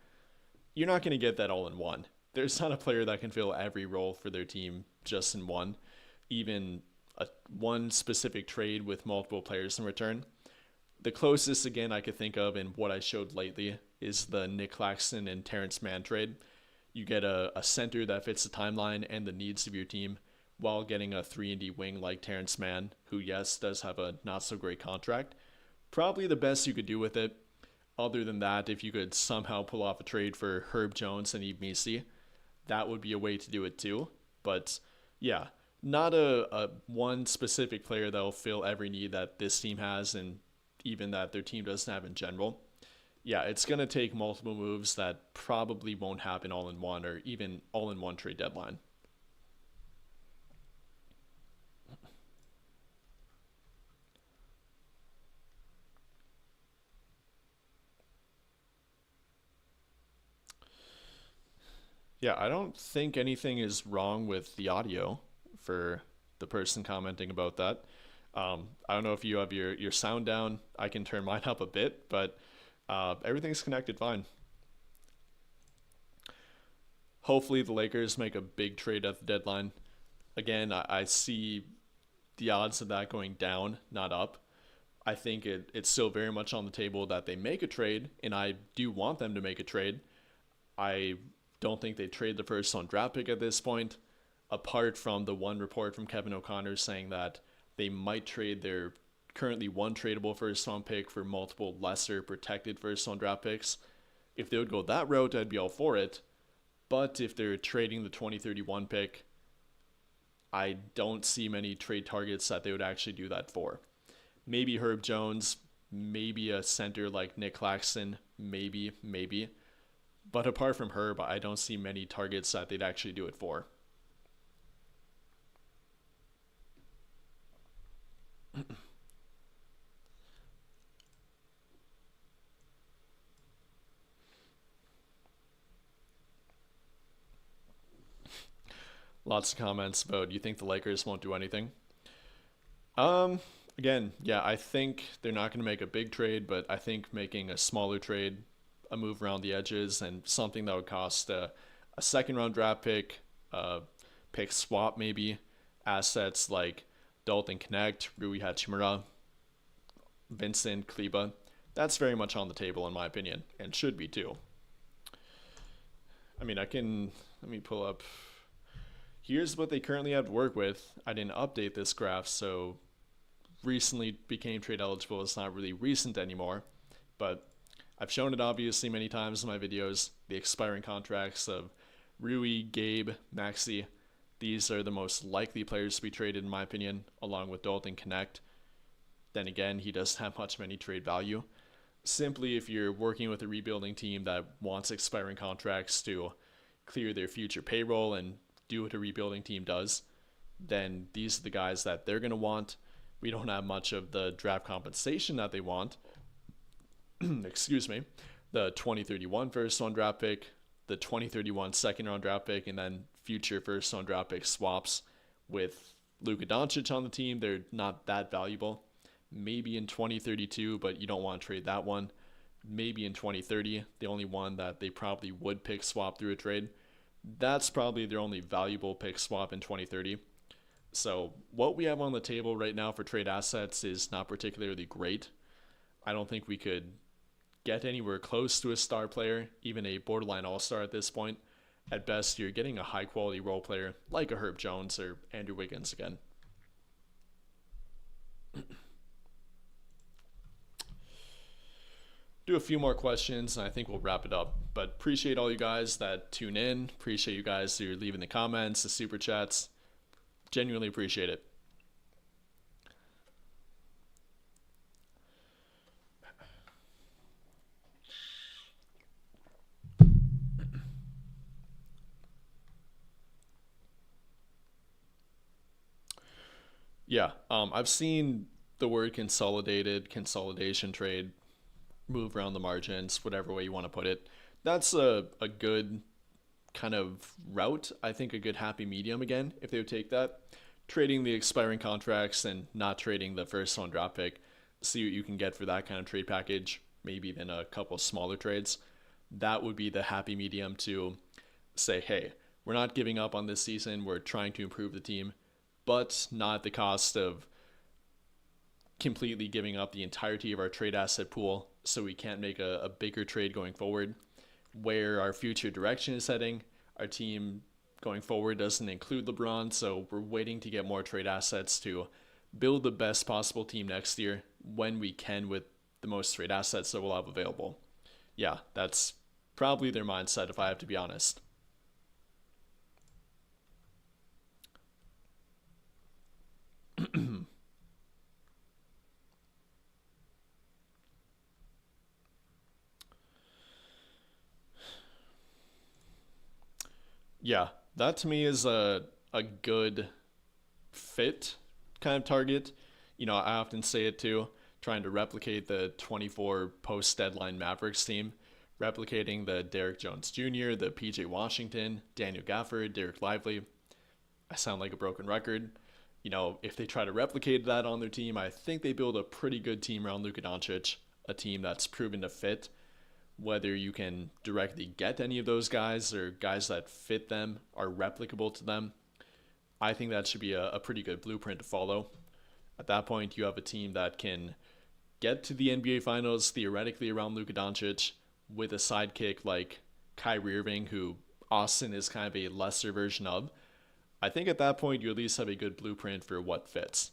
You're not going to get that all in one. There's not a player that can fill every role for their team just in one, even one specific trade with multiple players in return. The closest, again, I could think of in what I showed lately is the Nick Claxton and Terrence Mann trade. You get a center that fits the timeline and the needs of your team while getting a 3-and-D wing like Terrence Mann, who, yes, does have a not-so-great contract. Probably the best you could do with it. Other than that, if you could somehow pull off a trade for Herb Jones and Yves Missi, that would be a way to do it too. But yeah, not a one specific player that will fill every need that this team has and even that their team doesn't have in general. Yeah, it's going to take multiple moves that probably won't happen all in one or even all in one trade deadline. Yeah, I don't think anything is wrong with the audio for the person commenting about that. I don't know if you have your sound down. I can turn mine up a bit, but everything's connected fine. Hopefully, the Lakers make a big trade at the deadline. Again, I see the odds of that going down, not up. I think it's still very much on the table that they make a trade, and I do want them to make a trade. I don't think they trade the first round draft pick at this point, apart from the one report from Kevin O'Connor saying that they might trade their currently one tradable first round pick for multiple lesser protected first round draft picks. If they would go that route, I'd be all for it. But if they're trading the 2031 pick, I don't see many trade targets that they would actually do that for. Maybe Herb Jones, maybe a center like Nick Claxton, maybe. But apart from Herb, I don't see many targets that they'd actually do it for. Lots of comments about you think the Lakers won't do anything. Um, Again, yeah, I think they're not going to make a big trade, but I think making a smaller trade, a move around the edges, and something that would cost a second round draft pick, pick swap maybe, assets like Dalton Connect, Rui Hachimura, Vincent, Kleba. That's very much on the table in my opinion, and should be too. I mean, let me pull up. Here's what they currently have to work with. I didn't update this graph, so recently became trade eligible. It's not really recent anymore, but I've shown it obviously many times in my videos. The expiring contracts of Rui, Gabe, Maxi. These are the most likely players to be traded in my opinion, along with Dalton Connect. Then again, he doesn't have much of any trade value. Simply, if you're working with a rebuilding team that wants expiring contracts to clear their future payroll and do what a rebuilding team does, then these are the guys that they're going to want. We don't have much of the draft compensation that they want. Excuse me. The 2031 first round draft pick, the 2031 second round draft pick, and then future first round draft pick swaps with Luka Doncic on the team. They're not that valuable. Maybe in 2032, but you don't want to trade that one. Maybe in 2030, the only one that they probably would pick swap through a trade. That's probably their only valuable pick swap in 2030. So what we have on the table right now for trade assets is not particularly great. I don't think we could get anywhere close to a star player, even a borderline all-star at this point. At best, you're getting a high-quality role player like a Herb Jones or Andrew Wiggins again. Do a few more questions, and I think we'll wrap it up. But appreciate all you guys that tune in. Appreciate you guys who are leaving the comments, the super chats. Genuinely appreciate it. Yeah, I've seen the word consolidated, consolidation trade, move around the margins, whatever way you want to put it. That's a good kind of route. I think a good happy medium again, if they would take that. Trading the expiring contracts and not trading the first round draft pick. See what you can get for that kind of trade package, maybe then a couple smaller trades. That would be the happy medium to say, hey, we're not giving up on this season. We're trying to improve the team, but not at the cost of completely giving up the entirety of our trade asset pool so we can't make a bigger trade going forward. Where our future direction is heading, our team going forward doesn't include LeBron, so we're waiting to get more trade assets to build the best possible team next year when we can with the most trade assets that we'll have available. Yeah, that's probably their mindset if I have to be honest. Yeah, that to me is a good fit kind of target. I often say it too, trying to replicate the 24 post deadline Mavericks team, replicating the Derek Jones Jr., the PJ Washington, Daniel Gafford, Derek Lively. I sound like a broken record. If they try to replicate that on their team, I think they build a pretty good team around Luka Doncic, a team that's proven to fit. Whether you can directly get any of those guys or guys that fit them are replicable to them, I think that should be a pretty good blueprint to follow. At that point, you have a team that can get to the NBA Finals theoretically around Luka Doncic with a sidekick like Kyrie Irving, who Austin is kind of a lesser version of. I think at that point, you at least have a good blueprint for what fits.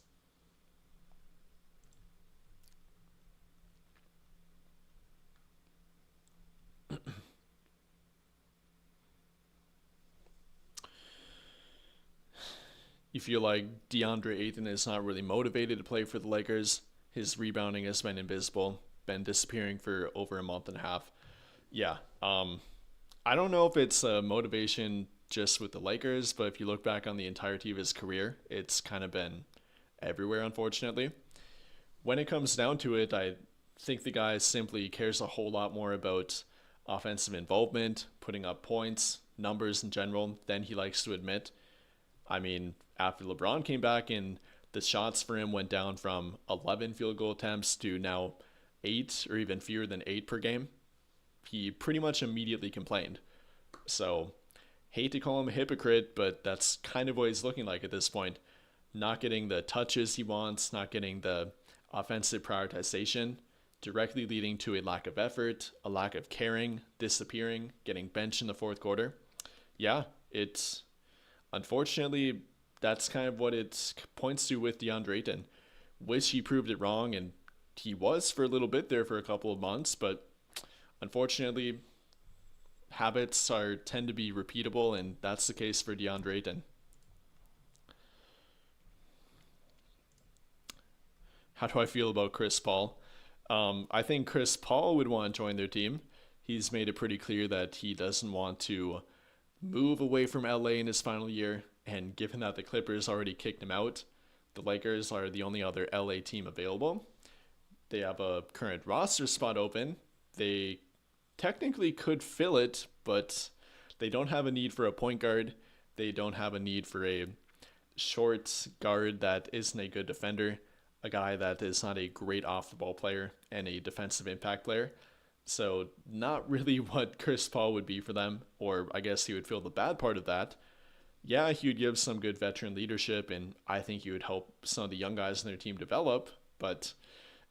You feel like Deandre Ayton is not really motivated to play for the Lakers. His rebounding has been invisible, been disappearing for over a month and a half. Yeah, I don't know if it's a motivation just with the Lakers, but if you look back on the entirety of his career, it's kind of been everywhere, unfortunately. When it comes down to it, I think the guy simply cares a whole lot more about offensive involvement, putting up points, numbers in general, than he likes to admit. I mean, after LeBron came back and the shots for him went down from 11 field goal attempts to now 8 or even fewer than 8 per game, he pretty much immediately complained. So, hate to call him a hypocrite, but that's kind of what he's looking like at this point. Not getting the touches he wants, not getting the offensive prioritization, directly leading to a lack of effort, a lack of caring, disappearing, getting benched in the fourth quarter. Yeah, it's unfortunately that's kind of what it points to with DeAndre Ayton. Wish he proved it wrong, and he was for a little bit there for a couple of months, but unfortunately, habits are tend to be repeatable, and that's the case for DeAndre Ayton. How do I feel about Chris Paul? I think Chris Paul would want to join their team. He's made it pretty clear that he doesn't want to move away from LA in his final year, and given that the Clippers already kicked him out, the Lakers are the only other LA team available. They have a current roster spot open. They technically could fill it, but they don't have a need for a point guard. They don't have a need for a short guard that isn't a good defender, a guy that is not a great off the ball player and a defensive impact player. So, not really what Chris Paul would be for them, or I guess he would feel the bad part of that. Yeah, he would give some good veteran leadership, and I think he would help some of the young guys in their team develop. But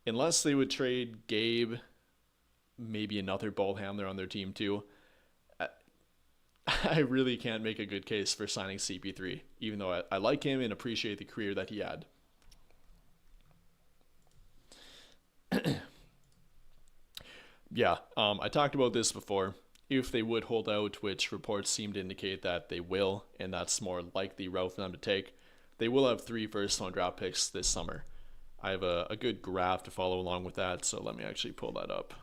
unless they would trade Gabe, maybe another ball handler on their team too, I really can't make a good case for signing CP3, even though I like him and appreciate the career that he had. Yeah, I talked about this before. If they would hold out, which reports seem to indicate that they will, and that's more likely route for them to take, they will have three first round draft picks this summer. I have a good graph to follow along with that, so let me actually pull that up.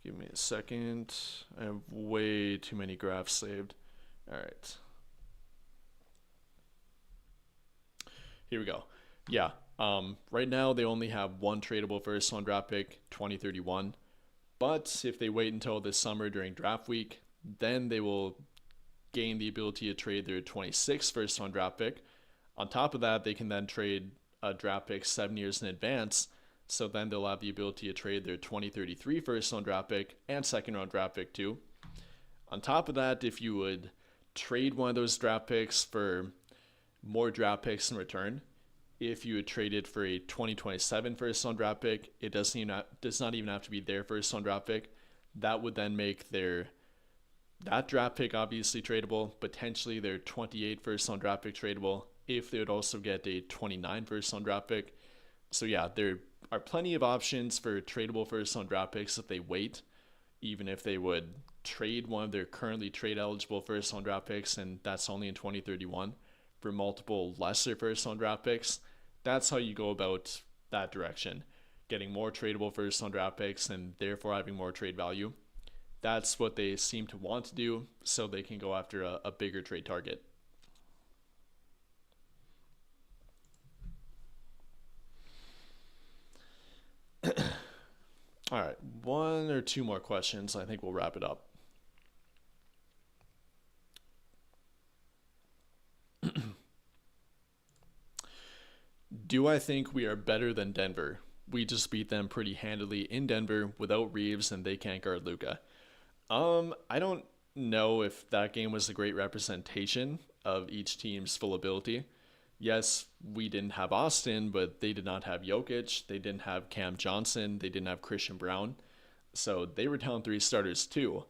Give me a second. I have way too many graphs saved. All right. Here we go. Yeah. Right now they only have one tradable first round draft pick, 2031. But if they wait until this summer during draft week, then they will gain the ability to trade their 26th first round draft pick. On top of that, they can then trade a draft pick 7 years in advance. So then they'll have the ability to trade their 2033 first round draft pick and second round draft pick too. On top of that, if you would trade one of those draft picks for more draft picks in return, if you would trade it for a 2027 first round draft pick, it does not even have to be their first round draft pick. That would then make that draft pick obviously tradable, potentially their 28 first round draft pick tradable, if they would also get a 29 first round draft pick. So yeah, there are plenty of options for tradable first round draft picks if they wait, even if they would trade one of their currently trade eligible first round draft picks, and that's only in 2031, for multiple lesser first round draft picks. That's how you go about that direction, getting more tradable first round draft picks and therefore having more trade value. That's what they seem to want to do, so they can go after a bigger trade target. All right, one or two more questions. I think we'll wrap it up. Do I think we are better than Denver? We just beat them pretty handily in Denver without Reeves, and they can't guard Luka. I don't know if that game was a great representation of each team's full ability. Yes, we didn't have Austin, but they did not have Jokic. They didn't have Cam Johnson. They didn't have Christian Brown. So they were down three starters too.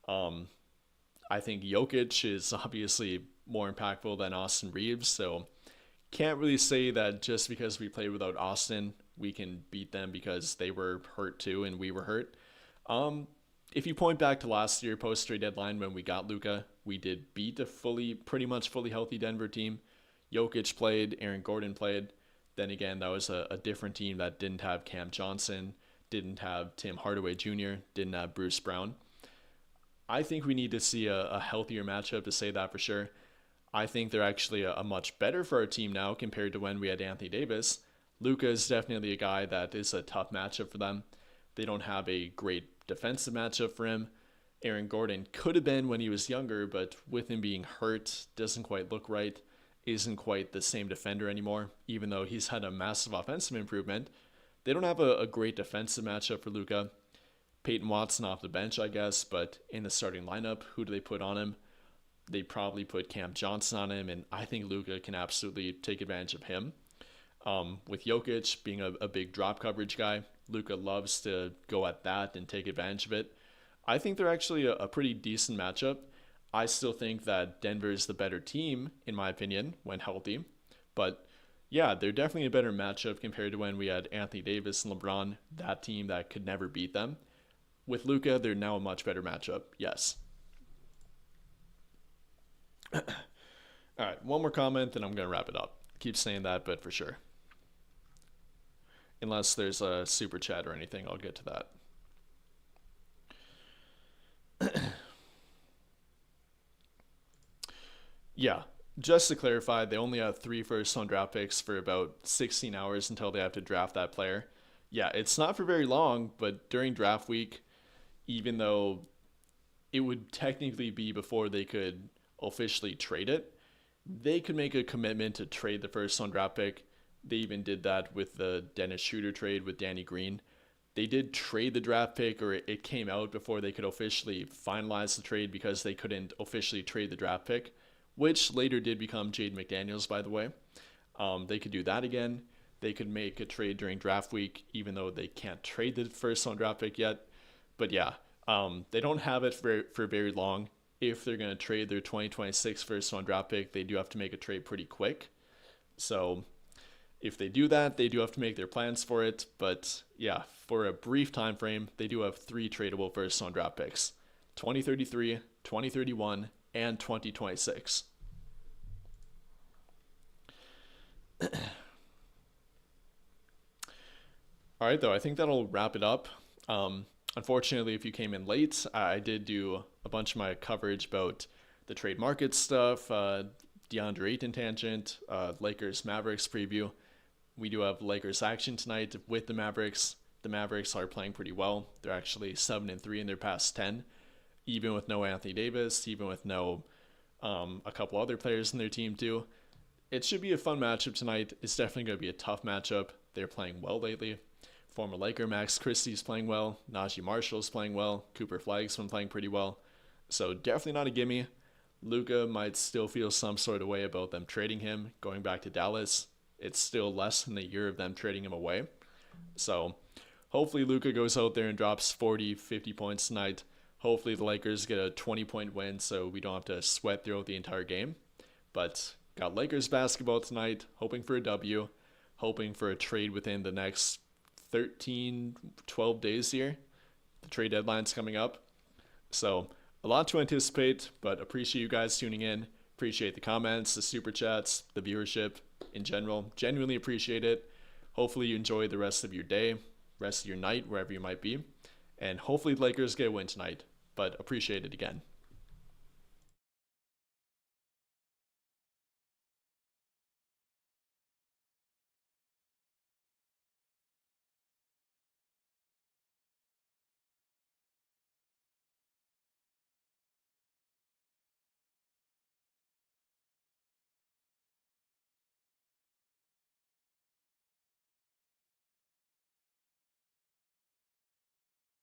I think Jokic is obviously more impactful than Austin Reeves. So can't really say that just because we played without Austin, we can beat them because they were hurt too and we were hurt. If you point back to last year, post-trade deadline, when we got Luka, we did beat a pretty much fully healthy Denver team. Jokic played, Aaron Gordon played. Then again, that was a different team that didn't have Cam Johnson, didn't have Tim Hardaway Jr., didn't have Bruce Brown. I think we need to see a healthier matchup to say that for sure. I think they're actually a much better for our team now compared to when we had Anthony Davis. Luka is definitely a guy that is a tough matchup for them. They don't have a great defensive matchup for him. Aaron Gordon could have been when he was younger, but with him being hurt, doesn't quite look right, isn't quite the same defender anymore, even though he's had a massive offensive improvement. They don't have a great defensive matchup for Luka. Peyton Watson off the bench, I guess, but in the starting lineup, who do they put on him? They probably put Cam Johnson on him, and I think Luka can absolutely take advantage of him. With Jokic being a big drop coverage guy, Luka loves to go at that and take advantage of it. I think they're actually a pretty decent matchup. I still think that Denver is the better team, in my opinion, when healthy. But yeah, they're definitely a better matchup compared to when we had Anthony Davis and LeBron, that team that could never beat them. With Luka, they're now a much better matchup, yes. All right, one more comment, and I'm going to wrap it up. Keep saying that, but for sure. Unless there's a super chat or anything, I'll get to that. Yeah, just to clarify, they only have 3 first-round draft picks for about 16 hours until they have to draft that player. Yeah, it's not for very long, but during draft week, even though it would technically be before they could officially trade it, they could make a commitment to trade the first-round draft pick. They even did that with the Dennis Schroeder trade with Danny Green. They did trade the draft pick, or it came out before they could officially finalize the trade because they couldn't officially trade the draft pick, which later did become Jaden McDaniels, by the way. They could do that again. They could make a trade during draft week, even though they can't trade the first-round draft pick yet. But yeah, they don't have it for very long. If they're going to trade their 2026 first-round draft pick, they do have to make a trade pretty quick. So if they do that, they do have to make their plans for it. But yeah, for a brief time frame, they do have 3 tradable first-round draft picks: 2033, 2031, and 2026. All right, though, I think that'll wrap it up. Unfortunately, if you came in late, I did do a bunch of my coverage about the trade market stuff, Deandre Ayton tangent, Lakers Mavericks preview. We do have Lakers action tonight with the Mavericks. The Mavericks are playing pretty well. They're actually 7-3 in their past 10, even with no Anthony Davis, even with no a couple other players in their team too. It should be a fun matchup tonight. It's definitely going to be a tough matchup. They're playing well lately. Former Laker Max Christie's playing well. Najee Marshall's playing well. Cooper Flagg's been playing pretty well. So definitely not a gimme. Luka might still feel some sort of way about them trading him, going back to Dallas. It's still less than a year of them trading him away. So hopefully Luka goes out there and drops 40, 50 points tonight. Hopefully the Lakers get a 20-point win so we don't have to sweat throughout the entire game. But got Lakers basketball tonight, hoping for a W, hoping for a trade within the next 13, 12 days here. The trade deadline's coming up. So a lot to anticipate, but appreciate you guys tuning in. Appreciate the comments, the super chats, the viewership in general. Genuinely appreciate it. Hopefully you enjoy the rest of your day, rest of your night, wherever you might be. And hopefully the Lakers get a win tonight. But appreciate it again.